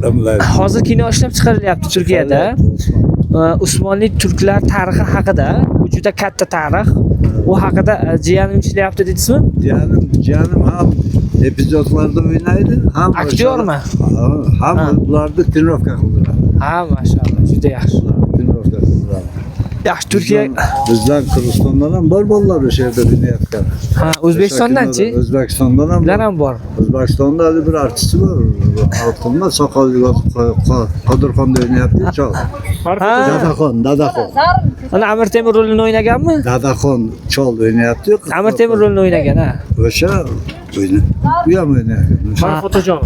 Kalamlar. Hozir kino ishlab chiqarilyapti Turkiyada. Usmonli turklar tarixi haqida, bu juda katta tarix. U haqida jiyanim ishlayapti deysizmi? Canım ham epizodlarda oynaydı. Ham Aktyormi? Ham ularni trenirovka qildilar. Ha, mashallah, juda yaxshi. Trenirovka qildilar. Yaxshi, Turkiya. Bizdan Qirg'izistondan ham bor bolalar o'sha yerda o'ynayotgan. Ha, O'zbekistondan-chi? O'zbekistondan ham. Ular ham bor. O'zbekistonda hali bir artisti bor. Altında soqolli Qodirxonda o'ynayapti, chol. Dadaxon. Ana Amir Temur rolini o'ynaganmi? Dadaxon chol o'ynayapti. Amir Temur rolini o'ynagan, ha. O'sha bu ham o'ynagan. Marfotajon.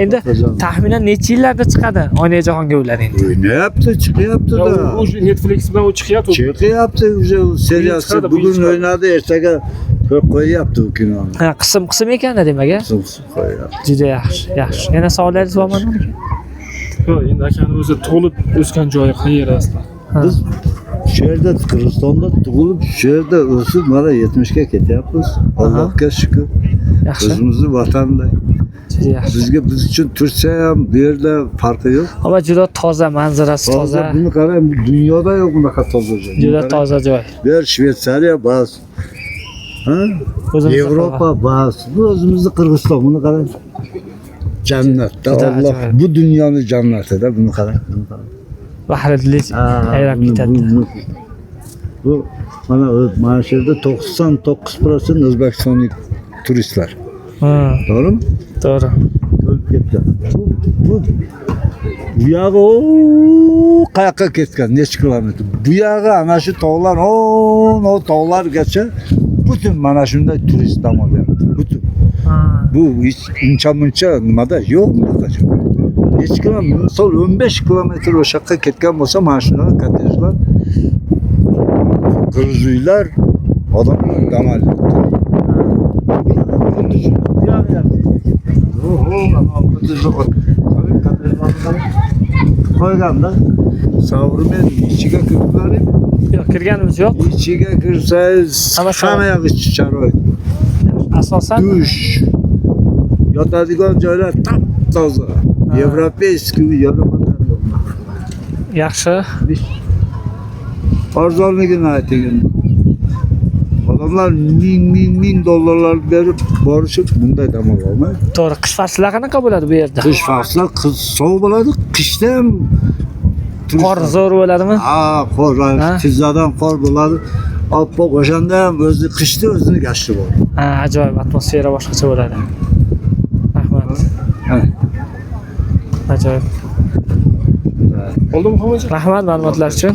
Endi taxminan necha yillarda chiqadi Oynayjahonga ular endi? O'ynayapti, chiqyapti-da. U Netflix bilan u chiqyapti. Chiqyapti, o'sha seriyasi bugun o'ynadi, ertaga qo'yyapti u kinoni. Ha, qism ekan demak, a? Qism qo'yyapti. Juda yaxshi, yaxshi. Yana savollaringiz bormi? Yo'q, endi akani o'zi tug'ilib o'sgan joyi qayeri asli? Biz shu yerda Qirg'izistonda tug'ilib, shu yerda o'sib, mana 70 ga ketyapmiz. Allohga shukr. Yaxshi. O'zimizni vatanda. Juda yaxshi. Biz uchun Turkiya ham bu yerda farqi yo'q. Ama juda toza, manzarasi toza. Buni qarang, dunyoda yo'q bunaqa toza joy. Juda toza joy. Bu yer Shveysariya bas. Ha? Yevropa bas. Bu o'zimizni Qirg'iziston, buni qarang. Jannatda Alloh bu dunyoni jannatida buni qarang. Bahridlik ayrab ketadi. Bu mana shu yerda 99% O'zbekistonlik turistlar. To'g'rimi? To'g'ri. O'lib ketgan. Bu yog'i qayoqqa ketgan, necha kilometr? Bu yog'i ana shu tog'lar, o tog'largacha butun mana shunday turist dam olyapti. Butun. Bu hech uncha nimada yo'q bunaqa joy. Necha kilometr? Misol 15 kilometr o'sha yoqqa ketgan bo'lsa, mana shunaqa kottejlar, qirg'iz uylar, odamlar dam olyapti. Qo'yganda savurmen ichiga kirib Yo'q, kirganimiz yo'q. ichiga kirsangiz hamma yoq ichi sharoit. Asosan Dush. Yotadigan joylar top-toza. Yevropeyskiy yo'llarda yo'q. yaxshi. Arzonligini ayting. Odamlar ming dollarlar berib borishib bunday dam olmaydi. To'g'ri, qish faslida qanaqa bo'ladi bu yerda? Qish fasli sovuq bo'ladi, qishda ham Qor zo'r bo'ladimi? Ha, qor, tizzadan qor bo'ladi. Oppoq o'shanda ham o'zi qishda o'zini gashti bor. Ha, ajoyib, atmosfera boshqacha bo'ladi. Rahmat. Ajoyib. Oldimi, Muhammadjon? Rahmat ma'lumotlar uchun.